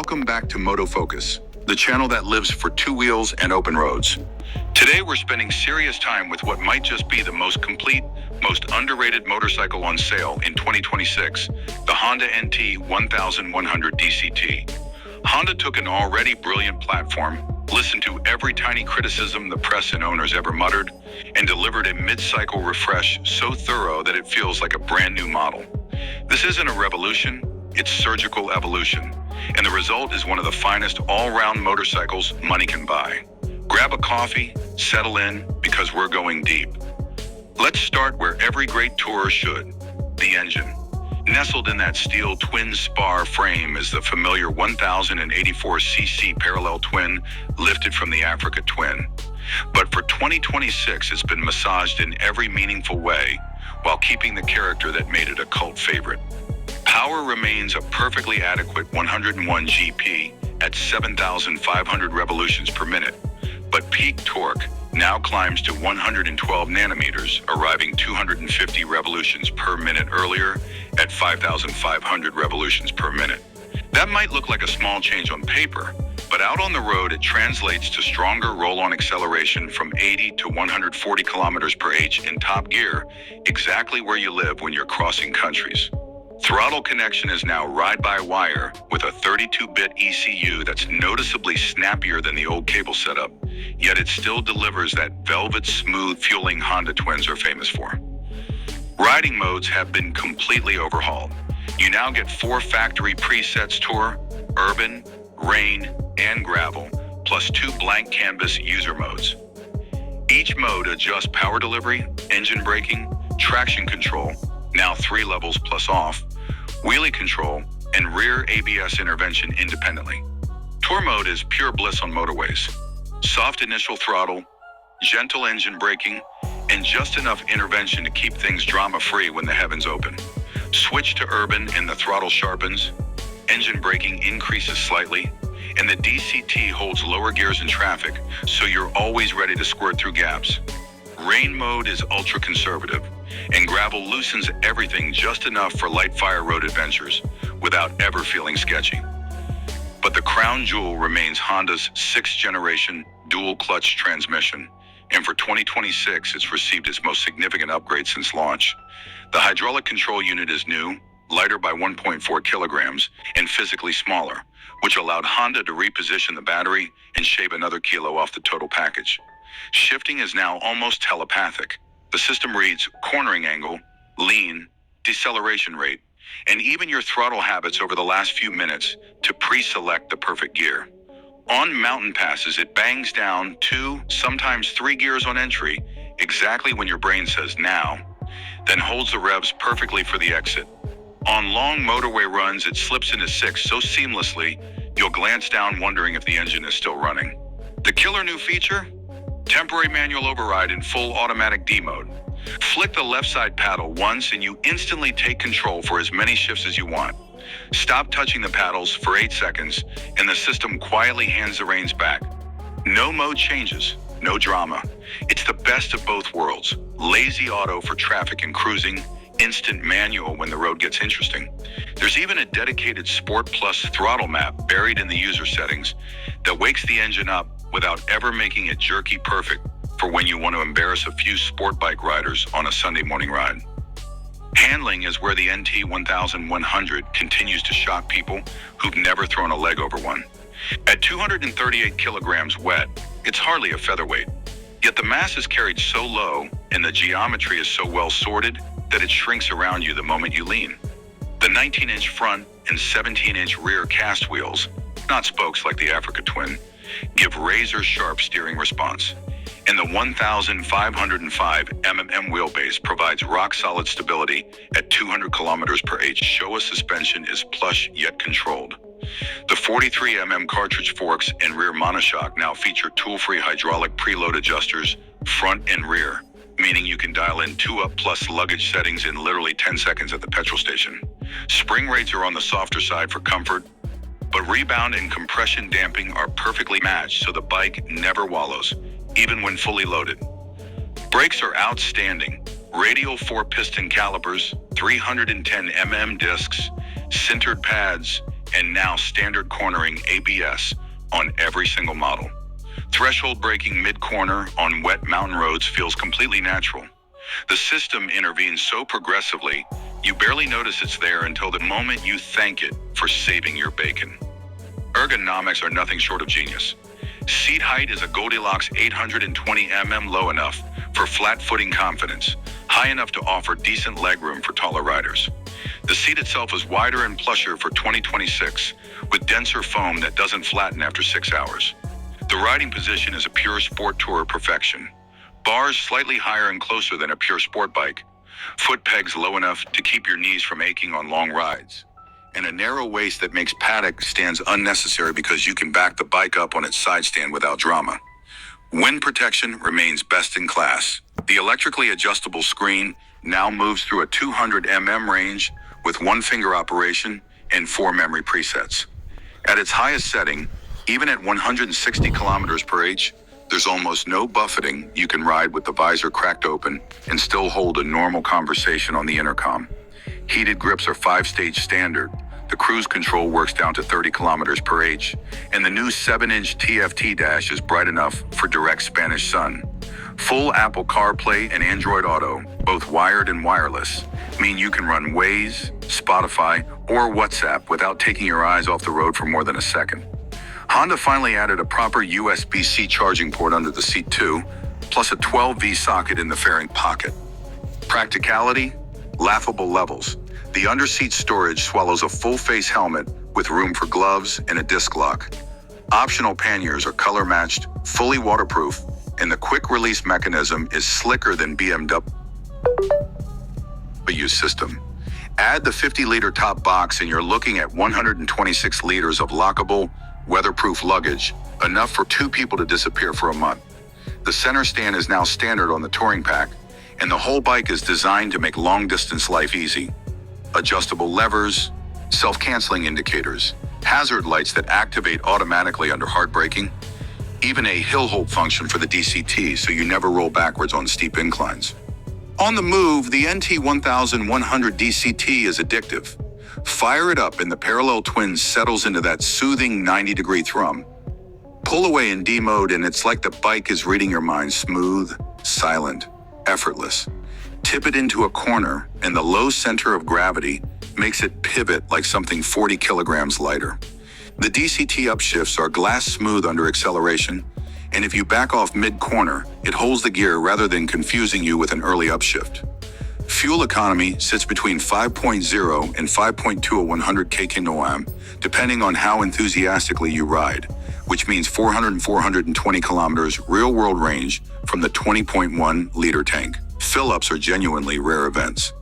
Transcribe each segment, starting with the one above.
Welcome back to Moto Focus, the channel that lives for two wheels and open roads. Today we're spending serious time with what might just be the most complete, most underrated motorcycle on sale in 2026, the Honda NT1100 DCT. Honda took an already brilliant platform, listened to every tiny criticism the press and owners ever muttered, and delivered a mid-cycle refresh so thorough that it feels like a brand new model. This isn't a revolution, it's surgical evolution, and the result is one of the finest all-round motorcycles money can buy. Grab a coffee, settle in, because we're going deep. Let's start where every great tourer should, the engine. Nestled in that steel twin spar frame is the familiar 1084cc parallel twin lifted from the Africa twin. But for 2026, it's been massaged in every meaningful way while keeping the character that made it a cult favorite. Power remains a perfectly adequate 101 GP at 7,500 revolutions per minute, but peak torque now climbs to 112 nanometers, arriving 250 revolutions per minute earlier at 5,500 revolutions per minute. That might look like a small change on paper, but out on the road it translates to stronger roll-on acceleration from 80 to 140 kilometers per h in top gear, exactly where you live when you're crossing countries. Throttle connection is now ride-by-wire with a 32-bit ECU that's noticeably snappier than the old cable setup, yet it still delivers that velvet-smooth fueling Honda twins are famous for. Riding modes have been completely overhauled. You now get 4 factory presets: Tour, Urban, Rain, and Gravel, plus 2 blank canvas user modes. Each mode adjusts power delivery, engine braking, traction control, now 3 levels plus off, wheelie control, and rear ABS intervention independently. Tour mode is pure bliss on motorways. Soft initial throttle, gentle engine braking, and just enough intervention to keep things drama-free when the heavens open. Switch to Urban and the throttle sharpens, engine braking increases slightly, and the DCT holds lower gears in traffic, so you're always ready to squirt through gaps. Rain mode is ultra-conservative, and Gravel loosens everything just enough for light fire road adventures without ever feeling sketchy. But the crown jewel remains Honda's 6th generation dual-clutch transmission, and for 2026 it's received its most significant upgrade since launch. The hydraulic control unit is new, lighter by 1.4 kilograms, and physically smaller, which allowed Honda to reposition the battery and shave another kilo off the total package. Shifting is now almost telepathic. The system reads cornering angle, lean, deceleration rate, and even your throttle habits over the last few minutes to pre-select the perfect gear. On mountain passes, it bangs down 2, sometimes 3 gears on entry, exactly when your brain says now, then holds the revs perfectly for the exit. On long motorway runs, it slips into 6 so seamlessly, you'll glance down wondering if the engine is still running. The killer new feature? Temporary manual override in full automatic D mode. Flick the left side paddle once and you instantly take control for as many shifts as you want. Stop touching the paddles for 8 seconds and the system quietly hands the reins back. No mode changes, no drama. It's the best of both worlds. Lazy auto for traffic and cruising, instant manual when the road gets interesting. There's even a dedicated Sport Plus throttle map buried in the user settings that wakes the engine up without ever making it jerky perfect for when you want to embarrass a few sport bike riders on a Sunday morning ride. Handling is where the NT1100 continues to shock people who've never thrown a leg over one. At 238 kilograms wet, it's hardly a featherweight. Yet the mass is carried so low and the geometry is so well sorted that it shrinks around you the moment you lean. The 19-inch front and 17-inch rear cast wheels, not spokes like the Africa twin, give razor-sharp steering response. And the 1,505 wheelbase provides rock-solid stability at 200 kilometers per h. Showa suspension is plush yet controlled. The 43 cartridge forks and rear monoshock now feature tool-free hydraulic preload adjusters front and rear, meaning you can dial in 2-up plus luggage settings in literally 10 seconds at the petrol station. Spring rates are on the softer side for comfort, but rebound and compression damping are perfectly matched so the bike never wallows, even when fully loaded. Brakes are outstanding. Radial 4-piston calipers, 310 discs, sintered pads, and now standard cornering ABS on every single model. Threshold braking mid-corner on wet mountain roads feels completely natural. The system intervenes so progressively, you barely notice it's there until the moment you thank it for saving your bacon. Ergonomics are nothing short of genius. Seat height is a Goldilocks 820 mm low enough for flat-footing confidence, high enough to offer decent legroom for taller riders. The seat itself is wider and plusher for 2026, with denser foam that doesn't flatten after 6 hours. The riding position is a pure sport tourer perfection. Bars slightly higher and closer than a pure sport bike. Foot pegs low enough to keep your knees from aching on long rides. And a narrow waist that makes paddock stands unnecessary because you can back the bike up on its side stand without drama. Wind protection remains best in class. The electrically adjustable screen now moves through a 200 mm range with one-finger operation and 4 memory presets. At its highest setting, even at 160 kilometers per h, there's almost no buffeting. You can ride with the visor cracked open and still hold a normal conversation on the intercom. Heated grips are 5-stage standard. The cruise control works down to 30 kilometers per h, and the new 7-inch TFT dash is bright enough for direct Spanish sun. Full Apple CarPlay and Android Auto, both wired and wireless, mean you can run Waze, Spotify, or WhatsApp without taking your eyes off the road for more than a second. Honda finally added a proper USB-C charging port under the seat too, plus a 12V socket in the fairing pocket. Practicality, laughable levels. The underseat storage swallows a full-face helmet with room for gloves and a disc lock. Optional panniers are color-matched, fully waterproof, and the quick-release mechanism is slicker than BMW's system. Add the 50-liter top box and you're looking at 126 liters of lockable, weatherproof luggage, enough for 2 people to disappear for a month. The center stand is now standard on the touring pack, and the whole bike is designed to make long-distance life easy. Adjustable levers, self-canceling indicators, hazard lights that activate automatically under hard braking, even a hill hold function for the DCT so you never roll backwards on steep inclines. On the move, the NT1100 DCT is addictive. Fire it up and the parallel twin settles into that soothing 90-degree thrum. Pull away in D mode and it's like the bike is reading your mind, smooth, silent, effortless. Tip it into a corner and the low center of gravity makes it pivot like something 40 kilograms lighter. The DCT upshifts are glass smooth under acceleration, and if you back off mid-corner, it holds the gear rather than confusing you with an early upshift. Fuel economy sits between 5.0 and 5.2 at 100 km, depending on how enthusiastically you ride, which means 400 and 420 kilometers real-world range from the 20.1-liter tank. Fill-ups are genuinely rare events.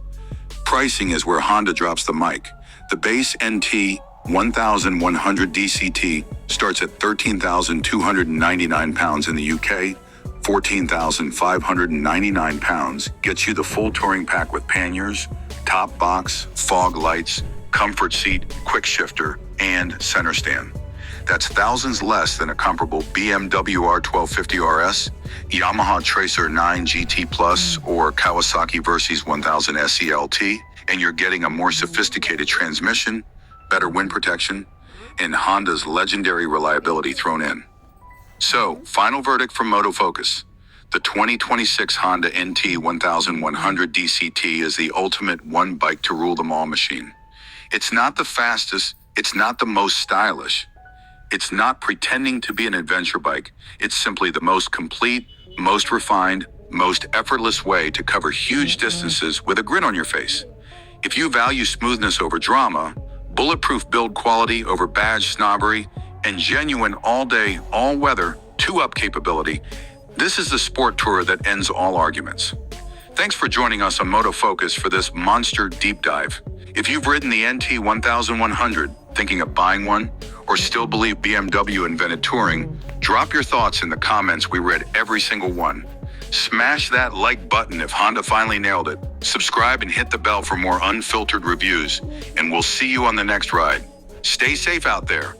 Pricing is where Honda drops the mic. The base NT1100 DCT starts at £13,299 in the UK. £14,599 gets you the full touring pack with panniers, top box, fog lights, comfort seat, quick shifter, and center stand. That's thousands less than a comparable BMW R1250 RS, Yamaha Tracer 9 GT Plus, or Kawasaki Versys 1000 SELT, and you're getting a more sophisticated transmission, better wind protection, and Honda's legendary reliability thrown in. So, final verdict from Moto Focus. The 2026 Honda NT1100 DCT is the ultimate one bike to rule them all machine. It's not the fastest, it's not the most stylish, it's not pretending to be an adventure bike. It's simply the most complete, most refined, most effortless way to cover huge distances with a grin on your face. If you value smoothness over drama, bulletproof build quality over badge snobbery, and genuine all-day, all-weather, two-up capability, this is the sport tourer that ends all arguments. Thanks for joining us on Moto Focus for this monster deep dive. If you've ridden the NT1100, thinking of buying one, or still believe BMW invented touring, drop your thoughts in the comments. We read every single one. Smash that like button if Honda finally nailed it. Subscribe and hit the bell for more unfiltered reviews, and we'll see you on the next ride. Stay safe out there.